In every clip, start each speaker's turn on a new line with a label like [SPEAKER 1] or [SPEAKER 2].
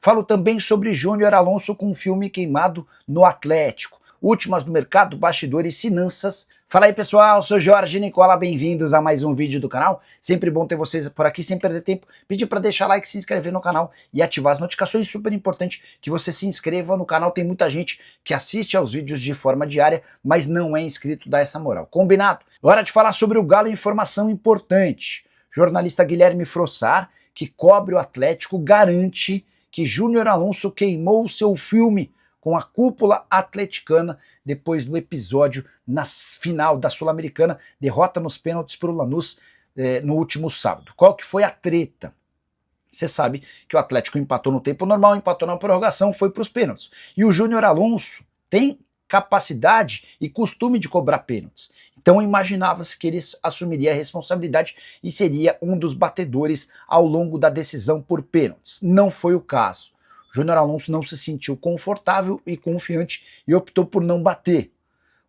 [SPEAKER 1] Falo também sobre Júnior Alonso com um filme queimado no Atlético. Últimas do mercado, bastidores, finanças. Fala aí pessoal, sou Jorge Nicola, bem-vindos a mais um vídeo do canal. Sempre bom ter vocês por aqui, sem perder tempo. Pedir para deixar like, se inscrever no canal e ativar as notificações. Super importante que você se inscreva no canal. Tem muita gente que assiste aos vídeos de forma diária, mas não é inscrito, dá essa moral. Combinado? Hora de falar sobre o Galo, informação importante. Jornalista Guilherme Frossar, que cobre o Atlético, garante que Júnior Alonso queimou o seu filme com a cúpula atleticana depois do episódio na final da Sul-Americana, derrota nos pênaltis para o Lanús no último sábado. Qual que foi a treta? Você sabe que o Atlético empatou no tempo normal, empatou na prorrogação, foi para os pênaltis. E o Júnior Alonso tem capacidade e costume de cobrar pênaltis. Então imaginava-se que ele assumiria a responsabilidade e seria um dos batedores ao longo da decisão por pênaltis. Não foi o caso. Júnior Alonso não se sentiu confortável e confiante e optou por não bater.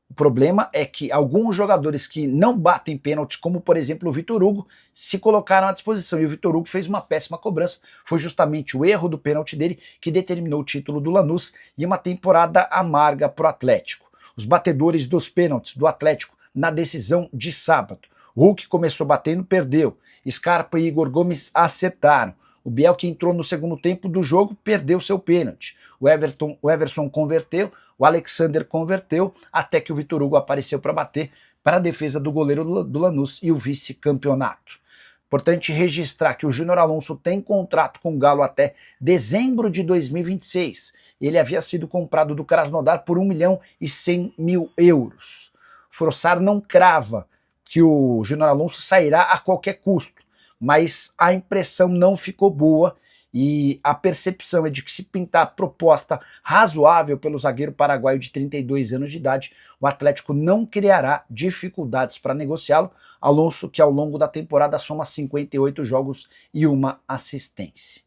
[SPEAKER 1] O problema é que alguns jogadores que não batem pênalti, como por exemplo o Vitor Hugo, se colocaram à disposição e o Vitor Hugo fez uma péssima cobrança. Foi justamente o erro do pênalti dele que determinou o título do Lanús e uma temporada amarga para o Atlético. Os batedores dos pênaltis do Atlético na decisão de sábado. Hulk começou batendo, perdeu. Scarpa e Igor Gomes acertaram. O Biel, que entrou no segundo tempo do jogo, perdeu seu pênalti. O Everson converteu, o Alexander converteu, até que o Vitor Hugo apareceu para bater para a defesa do goleiro do Lanús e o vice-campeonato. Importante registrar que o Júnior Alonso tem contrato com o Galo até dezembro de 2026. Ele havia sido comprado do Krasnodar por 1.100.000 euros. Frossar não crava que o Júnior Alonso sairá a qualquer custo, mas a impressão não ficou boa e a percepção é de que se pintar proposta razoável pelo zagueiro paraguaio de 32 anos de idade, o Atlético não criará dificuldades para negociá-lo. Alonso, que ao longo da temporada soma 58 jogos e uma assistência.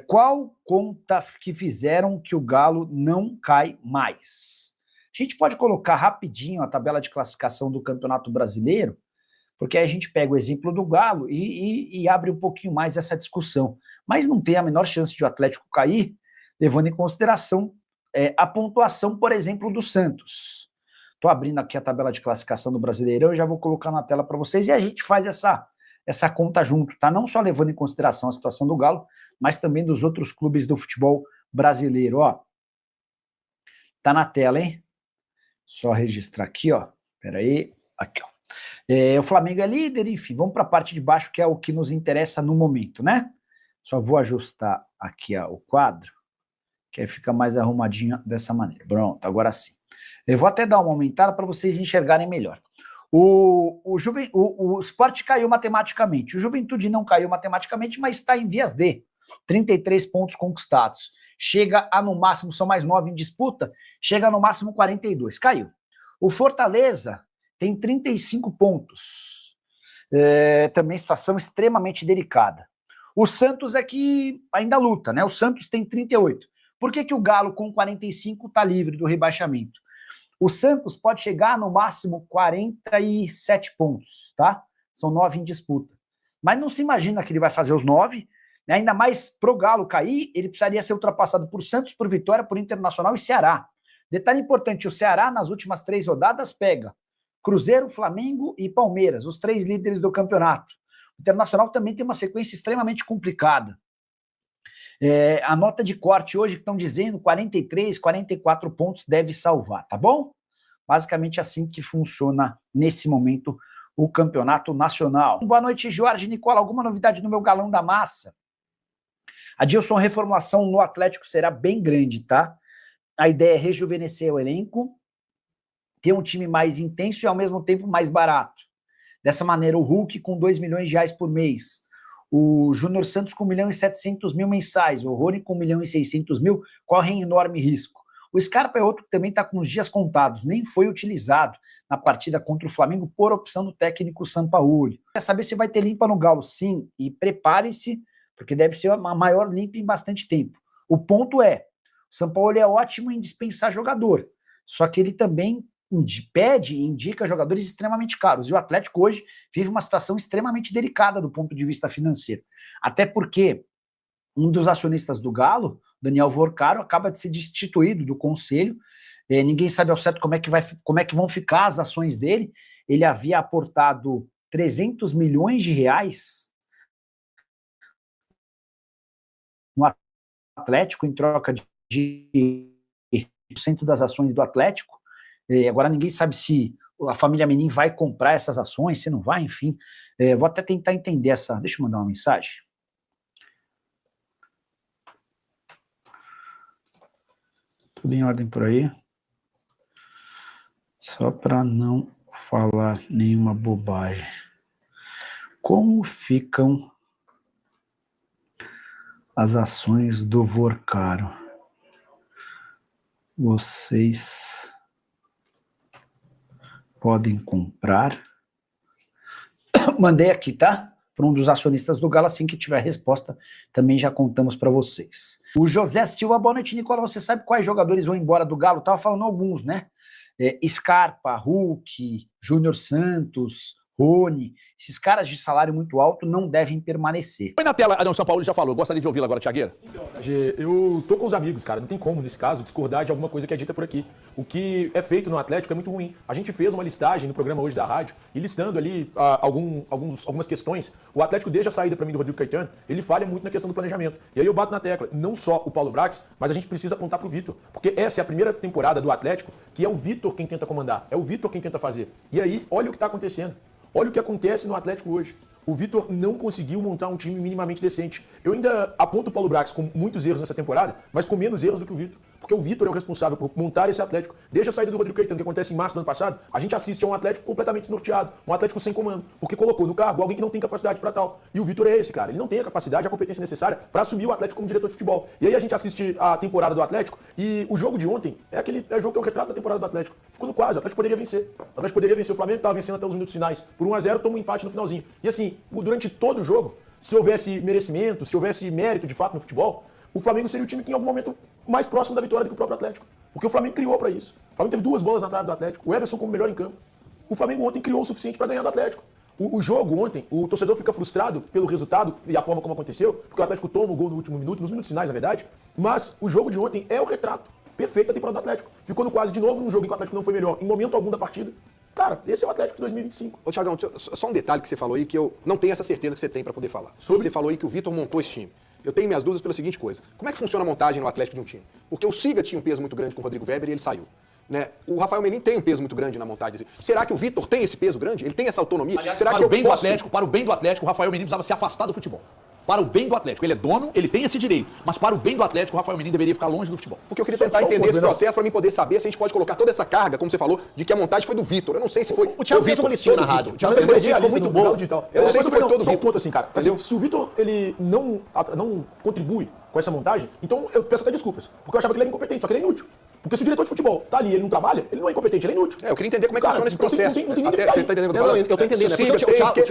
[SPEAKER 1] Qual conta que fizeram que o Galo não cai mais? A gente pode colocar rapidinho a tabela de classificação do Campeonato Brasileiro, porque aí a gente pega o exemplo do Galo e abre um pouquinho mais essa discussão. Mas não tem a menor chance de o Atlético cair, levando em consideração a pontuação, por exemplo, do Santos. Estou abrindo aqui a tabela de classificação do Brasileirão, eu já vou colocar na tela para vocês, e a gente faz essa conta junto, tá? Não só levando em consideração a situação do Galo, mas também dos outros clubes do futebol brasileiro, ó. Tá na tela, hein? Só registrar aqui, ó. Pera aí, aqui, ó. O Flamengo é líder, enfim, vamos para a parte de baixo, que é o que nos interessa no momento, né? Só vou ajustar aqui o quadro, que aí fica mais arrumadinho dessa maneira. Pronto, agora sim. Eu vou até dar uma aumentada para vocês enxergarem melhor. O Sport caiu matematicamente, o Juventude não caiu matematicamente, mas está em vias de 33 pontos conquistados. Chega a no máximo, são mais 9 em disputa, chega a no máximo 42, caiu. O Fortaleza tem 35 pontos. Também situação extremamente delicada. O Santos é que ainda luta, né? O Santos tem 38. Por que o Galo com 45 está livre do rebaixamento? O Santos pode chegar no máximo 47 pontos, tá? São 9 em disputa. Mas não se imagina que ele vai fazer os 9, né? Ainda mais pro Galo cair, ele precisaria ser ultrapassado por Santos, por Vitória, por Internacional e Ceará. Detalhe importante, o Ceará nas últimas 3 rodadas pega Cruzeiro, Flamengo e Palmeiras, os 3 líderes do campeonato. O Internacional também tem uma sequência extremamente complicada. A nota de corte hoje que estão dizendo 43, 44 pontos deve salvar, tá bom? Basicamente assim que funciona nesse momento o campeonato nacional. Boa noite, Jorge Nicola. Alguma novidade no meu galão da massa? Adilson, reformulação no Atlético será bem grande, tá? A ideia é rejuvenescer o elenco, ter um time mais intenso e ao mesmo tempo mais barato. Dessa maneira, o Hulk com 2 milhões de reais por mês, o Júnior Santos com 1.700.000 mensais, o Rony com 1.600.000 correm enorme risco. O Scarpa é outro que também está com os dias contados, nem foi utilizado na partida contra o Flamengo por opção do técnico Sampaoli. Quer saber se vai ter limpa no Galo? Sim, e prepare-se, porque deve ser a maior limpa em bastante tempo. O ponto é, o Sampaoli é ótimo em dispensar jogador, só que ele também pede e indica jogadores extremamente caros. E o Atlético hoje vive uma situação extremamente delicada do ponto de vista financeiro. Até porque um dos acionistas do Galo, Daniel Vorcaro, acaba de ser destituído do conselho. Ninguém sabe ao certo como é que vão ficar as ações dele. Ele havia aportado 300 milhões de reais no Atlético em troca de 1% das ações do Atlético. Agora ninguém sabe se a família Menin vai comprar essas ações, se não vai, enfim. Vou até tentar entender essa... Deixa eu mandar uma mensagem. Tudo em ordem por aí? Só para não falar nenhuma bobagem. Como ficam as ações do Vorcaro? Vocês podem comprar. Mandei aqui, tá? Para um dos acionistas do Galo, assim que tiver resposta, também já contamos para vocês. O José Silva, boa noite, Nicola. Você sabe quais jogadores vão embora do Galo? Tava falando alguns, né? Scarpa, Hulk, Júnior Santos, Rony, esses caras de salário muito alto não devem permanecer.
[SPEAKER 2] Põe na tela, São Paulo já falou, gostaria de ouvi-lo agora, Thiagueira.
[SPEAKER 3] Então, eu tô com os amigos, cara, não tem como, nesse caso, discordar de alguma coisa que é dita por aqui. O que é feito no Atlético é muito ruim. A gente fez uma listagem no programa hoje da rádio, e listando ali algumas questões, o Atlético, desde a saída para mim do Rodrigo Caetano, ele falha muito na questão do planejamento. E aí eu bato na tecla, não só o Paulo Brax, mas a gente precisa apontar pro Vitor, porque essa é a primeira temporada do Atlético que é o Vitor quem tenta comandar, é o Vitor quem tenta fazer. E aí, olha o que tá acontecendo. Olha o que acontece no Atlético hoje. O Vitor não conseguiu montar um time minimamente decente. Eu ainda aponto o Paulo Brax com muitos erros nessa temporada, mas com menos erros do que o Vitor. Porque o Vitor é o responsável por montar esse Atlético. Desde a saída do Rodrigo Caetano, que acontece em março do ano passado, a gente assiste a um Atlético completamente desnorteado, um Atlético sem comando, porque colocou no cargo alguém que não tem capacidade para tal. E o Vitor é esse, cara. Ele não tem a capacidade, a competência necessária para assumir o Atlético como diretor de futebol. E aí a gente assiste a temporada do Atlético e o jogo de ontem é aquele jogo que é o retrato da temporada do Atlético. Ficou no quase, o Atlético poderia vencer. O Atlético poderia vencer, o Flamengo estava vencendo até os minutos finais. Por 1-0, toma um empate no finalzinho. E assim, durante todo o jogo, se houvesse merecimento, se houvesse mérito de fato no futebol, o Flamengo seria o time que em algum momento mais próximo da vitória do que o próprio Atlético. Porque o Flamengo criou para isso. O Flamengo teve 2 bolas na trave do Atlético. O Everson como melhor em campo. O Flamengo ontem criou o suficiente para ganhar do Atlético. O jogo ontem, o torcedor fica frustrado pelo resultado e a forma como aconteceu, porque o Atlético toma o gol no último minuto, nos minutos finais, na verdade. Mas o jogo de ontem é o retrato perfeito da temporada do Atlético. Ficou no quase de novo num jogo em que o Atlético não foi melhor em momento algum da partida. Cara, esse é o Atlético de 2025.
[SPEAKER 4] Ô, Thiagão, só um detalhe que você falou aí que eu não tenho essa certeza que você tem para poder falar. Você falou aí que o Vitor montou esse time. Eu tenho minhas dúvidas pela seguinte coisa. Como é que funciona a montagem no Atlético de um time? Porque o Siga tinha um peso muito grande com o Rodrigo Weber e ele saiu. Né? O Rafael Menin tem um peso muito grande na montagem. Será que o Vitor tem esse peso grande? Ele tem essa autonomia?
[SPEAKER 2] Aliás,
[SPEAKER 4] Será
[SPEAKER 2] para
[SPEAKER 4] que
[SPEAKER 2] o bem do Atlético, para o bem do Atlético, o Rafael Menin precisava se afastar do futebol. Para o bem do Atlético. Ele é dono, ele tem esse direito. Mas para o bem do Atlético, o Rafael Menin deveria ficar longe do futebol.
[SPEAKER 4] Porque eu queria tentar entender esse processo para mim poder saber se a gente pode colocar toda essa carga, como você falou, de que a montagem foi do Vitor. Eu não sei se foi
[SPEAKER 3] o Thiago fez uma listinha na rádio. O Thiago fez uma listinha muito boa.
[SPEAKER 4] Eu não sei se foi todo o
[SPEAKER 3] Vitor. Ponto assim, cara. Assim, se o Vitor ele não contribui com essa montagem, então eu peço até desculpas. Porque eu achava que ele era incompetente, só que ele é inútil. Porque se o diretor de futebol tá ali e ele não trabalha, ele não é incompetente, ele é inútil.
[SPEAKER 4] Eu queria entender como é que funciona esse processo.
[SPEAKER 3] Não tem nem eu tô entendendo.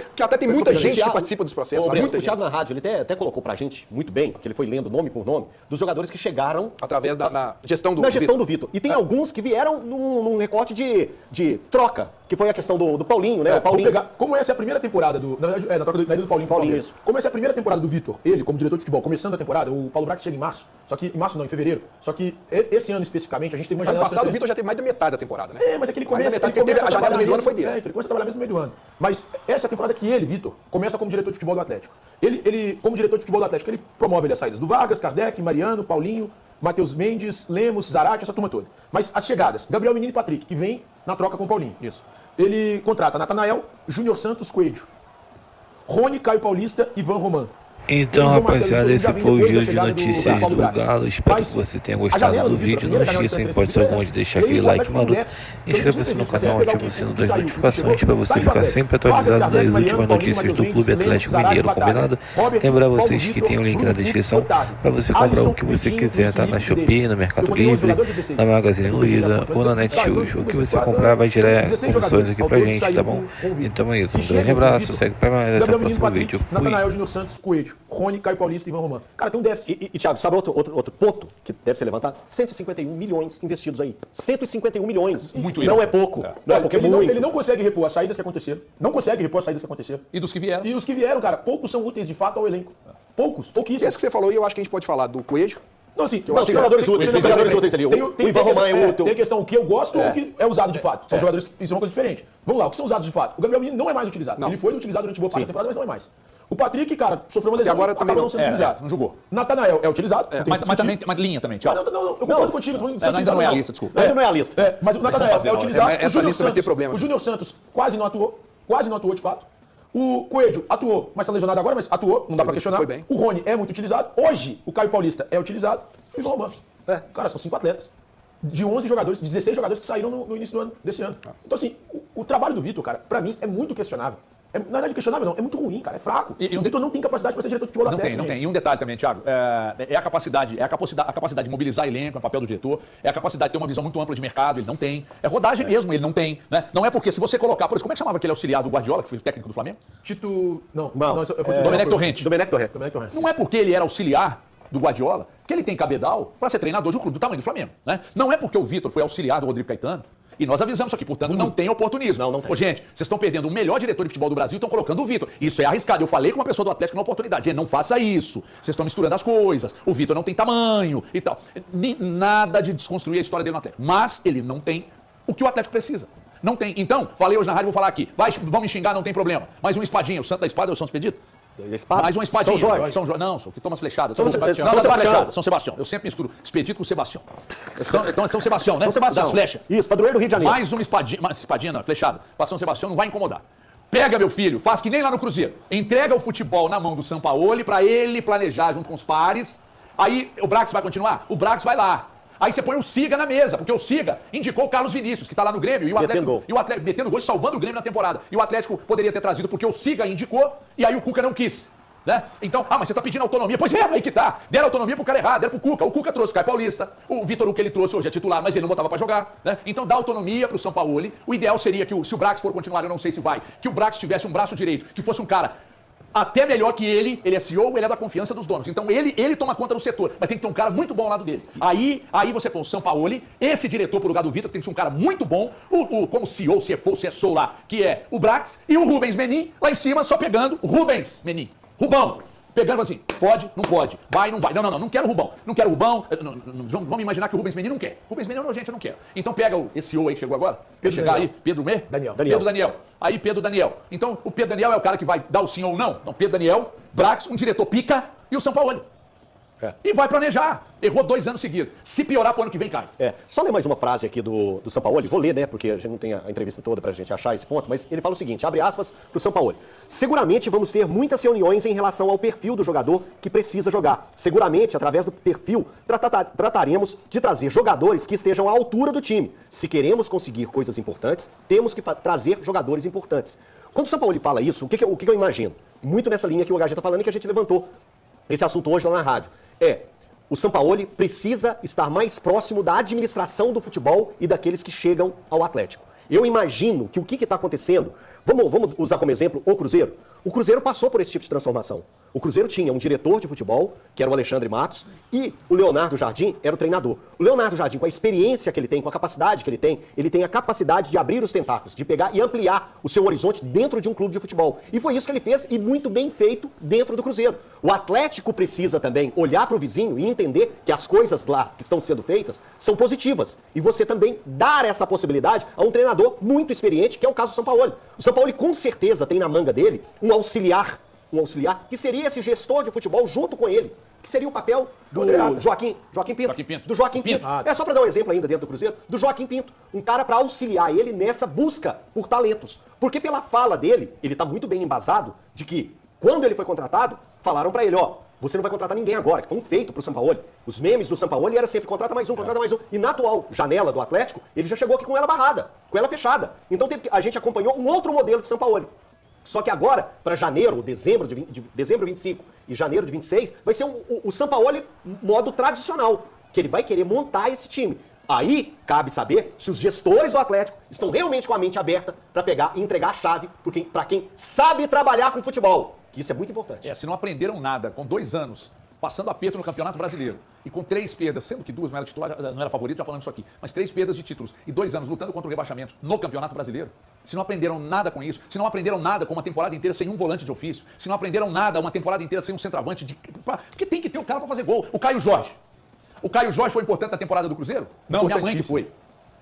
[SPEAKER 4] Porque até tem muita gente que participa dos processos.
[SPEAKER 5] O Thiago na rádio, ele até colocou pra gente, muito bem, porque ele foi lendo nome por nome, dos jogadores que chegaram...
[SPEAKER 4] Através da gestão do
[SPEAKER 5] Vitor. Na gestão do Vitor. E tem alguns que vieram num recorte de troca, que foi a questão do Paulinho, né? O Paulinho.
[SPEAKER 3] Como essa é a primeira temporada na verdade, na troca do Paulinho.
[SPEAKER 5] Isso.
[SPEAKER 3] Como essa é a primeira temporada do Vitor, ele como diretor de futebol, começando a temporada, o Paulo Brax chega em março, em fevereiro. Só que esse ano especificamente, a gente teve uma janela...
[SPEAKER 4] O Vitor já teve mais da metade da temporada, né?
[SPEAKER 3] Mas é que ele começa...
[SPEAKER 4] A janela do meio do ano foi dele.
[SPEAKER 3] Ele começa a trabalhar mesmo no meio do ano. Mas essa é a temporada que ele, Vitor, começa como diretor de futebol do Atlético. Ele como diretor de futebol do Atlético, ele promove as saídas do Vargas, Kardec, Mariano, Paulinho, Matheus Mendes, Lemos, Zarate, essa turma toda. Mas as chegadas, Gabriel Menino e Patrick, que vem na troca com o Paulinho.
[SPEAKER 2] Isso.
[SPEAKER 3] Ele contrata Natanael, Júnior Santos, Coelho, Rony, Caio Paulista e Ivan Roman.
[SPEAKER 6] Então, rapaziada, esse foi o giro de notícias do Galo. Espero que você tenha gostado do vídeo. Não esqueça, em pode ser algum, de deixar aquele like maroto. Inscreva-se no canal, ative o sino das notificações para você ficar sempre atualizado das últimas notícias do Clube Atlético Mineiro, combinado? Lembrar vocês que tem o link na descrição para você comprar o que você quiser, tá? Na Shopee, no Mercado Livre, na Magazine Luiza ou na Netshoes. O que você comprar vai gerar comissões aqui pra gente, tá bom? Então é isso, um grande abraço, segue pra mais, até o próximo vídeo.
[SPEAKER 3] Natanael, Júnior Santos, Coelho, Rony, Caio Paulista e Ivan Roman. Cara, tem um déficit.
[SPEAKER 5] E Thiago, sabe outro ponto que deve ser levantado? 151 milhões investidos aí. 151 milhões.
[SPEAKER 2] Muito
[SPEAKER 5] não é pouco. Não é pouco, é muito.
[SPEAKER 3] Ele não consegue repor as saídas que aconteceram. Não consegue repor as saídas que aconteceram.
[SPEAKER 2] E dos que vieram.
[SPEAKER 3] E os que vieram, cara, poucos são úteis de fato ao elenco. Pouquíssimos.
[SPEAKER 4] Esse que você falou, e eu acho que a gente pode falar do Coelho,
[SPEAKER 3] Não, assim,
[SPEAKER 5] Eu acho que jogadores úteis ali. O Ivan Romain é útil.
[SPEAKER 3] Tem a questão o que eu gosto ou o que é usado de fato. São jogadores que isso é uma coisa diferente. Vamos lá, o que são usados de fato? O Gabriel Menino não é mais utilizado. Ele foi utilizado durante boa parte da temporada, mas não é mais. O Patrick, cara, sofreu uma lesão
[SPEAKER 4] agora
[SPEAKER 3] e
[SPEAKER 4] também
[SPEAKER 3] acabou não sendo utilizado.
[SPEAKER 2] Não jogou.
[SPEAKER 3] Natanael é utilizado.
[SPEAKER 2] Mas linha também, tchau.
[SPEAKER 3] Não, eu concordo contigo.
[SPEAKER 2] Ainda não é a lista, desculpa.
[SPEAKER 5] Ainda não é a lista.
[SPEAKER 3] Mas o Natanael é utilizado.
[SPEAKER 4] Essa lista vai ter problema.
[SPEAKER 3] O Júnior Santos quase não atuou de fato. O Coelho atuou, mas está lesionado agora, mas atuou, não dá pra questionar.
[SPEAKER 4] Foi bem.
[SPEAKER 3] O Rony é muito utilizado. Hoje, o Caio Paulista é utilizado. E o Ivan Romain. Cara, são 5 atletas. De 11 jogadores, de 16 jogadores que saíram no início desse ano. Então, assim, o trabalho do Vitor, cara, pra mim, é muito questionável. Na verdade, questionável não, é muito ruim, cara, é fraco. O Vitor não tem capacidade para ser diretor de futebol da Atlético.
[SPEAKER 2] Não tem. E um detalhe também, Thiago, a capacidade de mobilizar elenco, é o papel do diretor, é a capacidade de ter uma visão muito ampla de mercado, ele não tem. É rodagem mesmo, ele não tem. Né? Não é porque se você colocar, por exemplo, como é que chamava aquele auxiliar do Guardiola, que foi técnico do Flamengo?
[SPEAKER 3] Domenech
[SPEAKER 2] Torrente. Não é porque ele era auxiliar do Guardiola que ele tem cabedal para ser treinador de um clube do tamanho do Flamengo. Né? Não é porque o Vitor foi auxiliar do Rodrigo Caetano. E nós avisamos isso aqui, portanto, não tem oportunismo.
[SPEAKER 5] Não tem.
[SPEAKER 2] Ô, gente, vocês estão perdendo o melhor diretor de futebol do Brasil e estão colocando o Vitor. Isso é arriscado. Eu falei com uma pessoa do Atlético na oportunidade. Gente, não faça isso. Vocês estão misturando as coisas. O Vitor não tem tamanho e tal. Nada de desconstruir a história dele no Atlético. Mas ele não tem o que o Atlético precisa. Não tem. Então, falei hoje na rádio, vou falar aqui. Vão me xingar, não tem problema. Mais um espadinha. O Santo da Espada é o São Expedito? Mais um espadinha.
[SPEAKER 5] São Jorge.
[SPEAKER 2] Não, que toma as flechadas.
[SPEAKER 5] São Sebastião.
[SPEAKER 2] São Sebastião. Eu sempre misturo Expedito com Sebastião. Então é São Sebastião, né?
[SPEAKER 5] São Sebastião.
[SPEAKER 2] Das flechas.
[SPEAKER 5] Isso, padroeiro do Rio de Janeiro.
[SPEAKER 2] Mais uma espadinha, não, flechada. Pra São Sebastião não vai incomodar. Pega, meu filho, faz que nem lá no Cruzeiro. Entrega o futebol na mão do Sampaoli pra ele planejar junto com os pares. Aí o Brax vai continuar? O Brax vai lá. Aí você põe o Siga na mesa, porque o Siga indicou o Carlos Vinícius, que tá lá no Grêmio, e o Atlético metendo gol, salvando o Grêmio na temporada. E o Atlético poderia ter trazido porque o Siga indicou, e aí o Cuca não quis. Né? Então, mas você tá pedindo autonomia. Pois é, aí que tá. Deram autonomia pro cara errado, deram pro Cuca. O Cuca trouxe o Caio Paulista. O Vitor Hugo que ele trouxe hoje é titular, mas ele não botava pra jogar. Né? Então dá autonomia pro Sampaoli. O ideal seria que se o Brax for continuar, eu não sei se vai, que o Brax tivesse um braço direito, que fosse um cara até melhor que ele é CEO, ele é da confiança dos donos. Então ele toma conta do setor, mas tem que ter um cara muito bom ao lado dele. Aí você põe o Sampaoli, esse diretor pro lugar do Vitor, tem que ser um cara muito bom, como CEO, CFO lá, que é o Brax, e o Rubens Menin lá em cima, só pegando o Rubens Menin. Rubão, pegando assim, pode, não pode, vai, não vai. Não quero Rubão. Não quero Rubão. Vamos imaginar que o Rubens Menin não quer. Rubens Menin não, gente, eu não quero. Então pega esse CEO aí que chegou agora. Pedro Daniel. Aí Pedro Daniel. Então o Pedro Daniel é o cara que vai dar o sim ou não. Então Pedro Daniel, Brax, um diretor pica e o Sampaoli. E vai planejar. Errou 2 anos seguidos. Se piorar pro ano que vem, cai.
[SPEAKER 5] Só ler mais uma frase aqui do Sampaoli. Vou ler, né? Porque a gente não tem a entrevista toda pra gente achar esse ponto. Mas ele fala o seguinte, abre aspas pro Sampaoli. Seguramente vamos ter muitas reuniões em relação ao perfil do jogador que precisa jogar. Seguramente, através do perfil, trataremos de trazer jogadores que estejam à altura do time. Se queremos conseguir coisas importantes, temos que trazer jogadores importantes. Quando o Sampaoli fala isso, o que eu imagino? Muito nessa linha que o HG tá falando e que a gente levantou esse assunto hoje lá na rádio. O Sampaoli precisa estar mais próximo da administração do futebol e daqueles que chegam ao Atlético. Eu imagino que o que está acontecendo, vamos usar como exemplo o Cruzeiro. O Cruzeiro passou por esse tipo de transformação. O Cruzeiro tinha um diretor de futebol, que era o Alexandre Matos, e o Leonardo Jardim era o treinador. O Leonardo Jardim, com a experiência que ele tem, com a capacidade que ele tem a capacidade de abrir os tentáculos, de pegar e ampliar o seu horizonte dentro de um clube de futebol. E foi isso que ele fez, e muito bem feito dentro do Cruzeiro. O Atlético precisa também olhar para o vizinho e entender que as coisas lá que estão sendo feitas são positivas. E você também dar essa possibilidade a um treinador muito experiente, que é o caso do Sampaoli. O Sampaoli com certeza tem na manga dele um auxiliar, que seria esse gestor de futebol junto com ele, que seria o papel do Joaquim Pinto. Do Joaquim Pinto. É só para dar um exemplo ainda dentro do Cruzeiro, do Joaquim Pinto. Um cara para auxiliar ele nessa busca por talentos. Porque pela fala dele, ele está muito bem embasado de que, quando ele foi contratado, falaram para ele, você não vai contratar ninguém agora, que foi um feito pro Sampaoli. Os memes do Sampaoli era sempre contrata mais um. E na atual janela do Atlético, ele já chegou aqui com ela barrada, com ela fechada. Então a gente acompanhou um outro modelo de Sampaoli. Só que agora, para janeiro, dezembro de 25 e janeiro de 26, vai ser o Sampaoli modo tradicional, que ele vai querer montar esse time. Aí, cabe saber se os gestores do Atlético estão realmente com a mente aberta para pegar e entregar a chave para quem sabe trabalhar com futebol. Que isso é muito importante.
[SPEAKER 2] Se não aprenderam nada com 2 anos, passando aperto no Campeonato Brasileiro, e com 3 perdas, sendo que 2 não era titular, não era favorito, já falando isso aqui, mas 3 perdas de títulos e 2 anos lutando contra o rebaixamento no Campeonato Brasileiro, se não aprenderam nada com isso, se não aprenderam nada com uma temporada inteira sem um volante de ofício, se não aprenderam nada uma temporada inteira sem um centroavante, porque tem que ter o cara para fazer gol. O Caio Jorge. O Caio Jorge foi importante na temporada do Cruzeiro? Não, minha mãe que foi.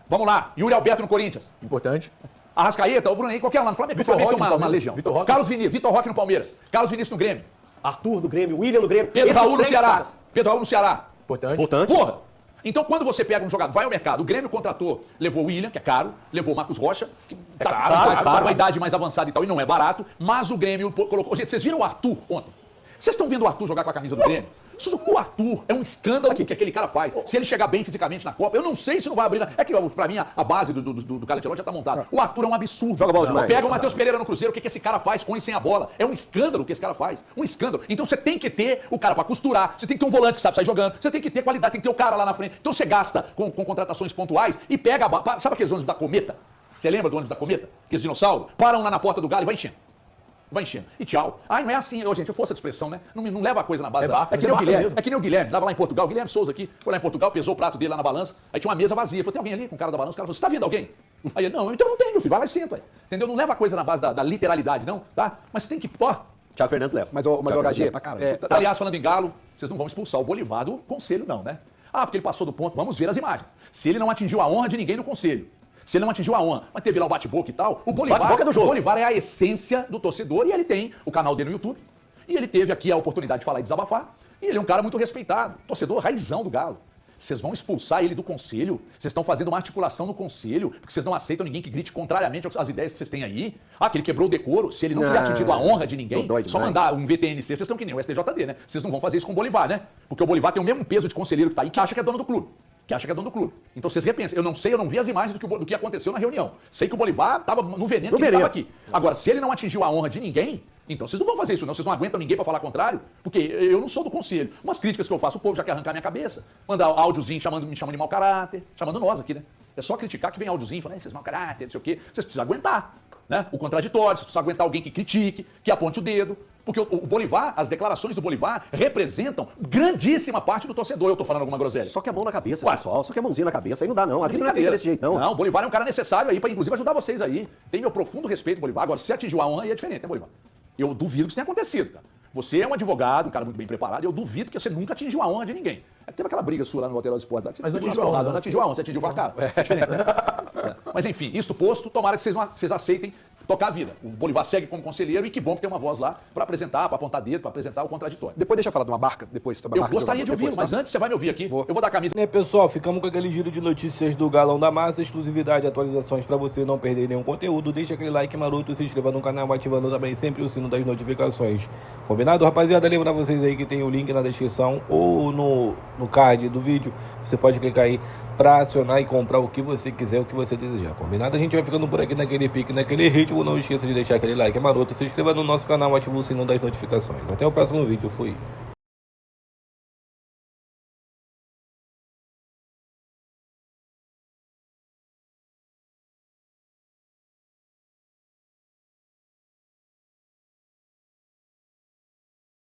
[SPEAKER 2] Vamos lá. Yuri Alberto no Corinthians.
[SPEAKER 3] Importante.
[SPEAKER 2] Arrascaeta, o Bruno Henrique, qualquer um lá no Flamengo. O Flamengo tem uma legião. Carlos Vinícius, Vitor Roque no Palmeiras. Carlos Vinícius no Grêmio.
[SPEAKER 5] Arthur do Grêmio, William do Grêmio.
[SPEAKER 2] Pedro Raul no Ceará. Pedro Raul no Ceará.
[SPEAKER 3] Importante.
[SPEAKER 2] Porra! Então, quando você pega um jogador, vai ao mercado, o Grêmio contratou, levou o William, que é caro, levou o Marcos Rocha, que é caro, a idade mais avançada e tal, e não é barato, mas o Grêmio colocou... Gente, vocês viram o Arthur ontem? Vocês estão vendo o Arthur jogar com a camisa do Grêmio? O Arthur é um escândalo que aquele cara faz. Se ele chegar bem fisicamente na Copa, eu não sei se não vai abrir. É que, pra mim, a base do Carlo Ancelotti já tá montada. O Arthur é um absurdo.
[SPEAKER 5] Joga bola demais.
[SPEAKER 2] Pega o Matheus Pereira no Cruzeiro, o que esse cara faz com e sem a bola? É um escândalo o que esse cara faz. Um escândalo. Então você tem que ter o cara pra costurar, você tem que ter um volante que sabe sair jogando, você tem que ter qualidade, tem que ter o cara lá na frente. Então você gasta com contratações pontuais e pega a bola. Sabe aqueles ônibus da Cometa? Você lembra do ônibus da Cometa? Aqueles dinossauros? Param lá na porta do Galo e vai enchendo. Vai enchendo. E tchau. Ai, não é assim, gente, eu força de expressão, né? Não leva a coisa na base da... É que nem o Guilherme. Mesmo. É que nem o Guilherme. Lá em Portugal, o Guilherme Souza aqui, foi lá em Portugal, pesou o prato dele lá na balança, aí tinha uma mesa vazia. Falou, tem alguém ali com o cara da balança? O cara falou, você tá vendo alguém? Aí ele, não, então não tem, meu filho, vai lá e senta. Aí. Entendeu? Não leva a coisa na base da literalidade, não, tá? Mas você tem que,
[SPEAKER 5] Thiago Fernandes leva.
[SPEAKER 4] Mas o HG...
[SPEAKER 2] Aliás, falando em Galo, vocês não vão expulsar o Bolívar do Conselho, não, né? Ah, porque ele passou do ponto, vamos ver as imagens. Se ele não atingiu a honra de ninguém no Conselho, se ele não atingiu a honra, mas teve lá o bate-boca e tal, o Bolívar é a essência do torcedor e ele tem o canal dele no YouTube. E ele teve aqui a oportunidade de falar e desabafar. E ele é um cara muito respeitado, torcedor raizão do Galo. Vocês vão expulsar ele do Conselho? Vocês estão fazendo uma articulação no Conselho, porque vocês não aceitam ninguém que grite contrariamente às ideias que vocês têm aí? Ah, que ele quebrou o decoro. Se ele não tiver atingido a honra de ninguém, só mandar um VTNC, vocês estão que nem o STJD, né? Vocês não vão fazer isso com o Bolívar, né? Porque o Bolívar tem o mesmo peso de conselheiro que tá aí, que acha que é dono do clube. Então vocês repensem. Eu não sei, eu não vi as imagens do que aconteceu na reunião. Sei que o Bolívar estava no veneno que ele estava aqui. Agora, se ele não atingiu a honra de ninguém, então vocês não vão fazer isso não. Vocês não aguentam ninguém para falar contrário, porque eu não sou do conselho. Umas críticas que eu faço, o povo já quer arrancar minha cabeça. Mandar áudiozinho me chamando de mau caráter, chamando nós aqui, né? É só criticar que vem áudiozinho, falando, vocês mau caráter, não sei o quê. Vocês precisam aguentar, né? O contraditório, vocês precisam aguentar alguém que critique, que aponte o dedo. Porque o Bolívar, as declarações do Bolívar representam grandíssima parte do torcedor. Eu tô falando alguma groselha.
[SPEAKER 5] Só que a mão na cabeça, pessoal. Só que a mãozinha na cabeça. Aí não dá, não. A vida não é feita desse jeito, não.
[SPEAKER 2] Não, o Bolívar é um cara necessário aí pra, inclusive, ajudar vocês aí. Tem meu profundo respeito, Bolívar. Agora, se atingiu a honra, aí é diferente, né, Bolívar? Eu duvido que isso tenha acontecido, cara. Você é um advogado, um cara muito bem preparado, eu duvido que você nunca atingiu a honra de ninguém. Teve aquela briga sua lá no Lateral do Esporte, que você
[SPEAKER 3] mas não atingiu a honra.
[SPEAKER 2] Não atingiu a honra, você atingiu o cara. É diferente, né? Mas enfim, isto posto, tomara que vocês aceitem tocar a vida. O Bolívar segue como conselheiro e que bom que tem uma voz lá para apresentar, para apontar dedo, para apresentar o contraditório.
[SPEAKER 4] Depois deixa eu falar de uma barca, depois.
[SPEAKER 2] Eu gostaria de ouvir, mas antes você vai me ouvir aqui. Eu vou dar a camisa.
[SPEAKER 6] Pessoal, ficamos com aquele giro de notícias do Galão da Massa, exclusividade e atualizações para você não perder nenhum conteúdo. Deixa aquele like maroto, se inscreva no canal, ativando também sempre o sino das notificações. Combinado, rapaziada? Lembra vocês aí que tem o link na descrição ou no card do vídeo. Você pode clicar aí para acionar e comprar o que você quiser, o que você desejar. Combinado? A gente vai ficando por aqui naquele pique, naquele ritmo. Não esqueça de deixar aquele like maroto, se inscreva no nosso canal, ativa o sino das notificações. Até o próximo vídeo. Fui.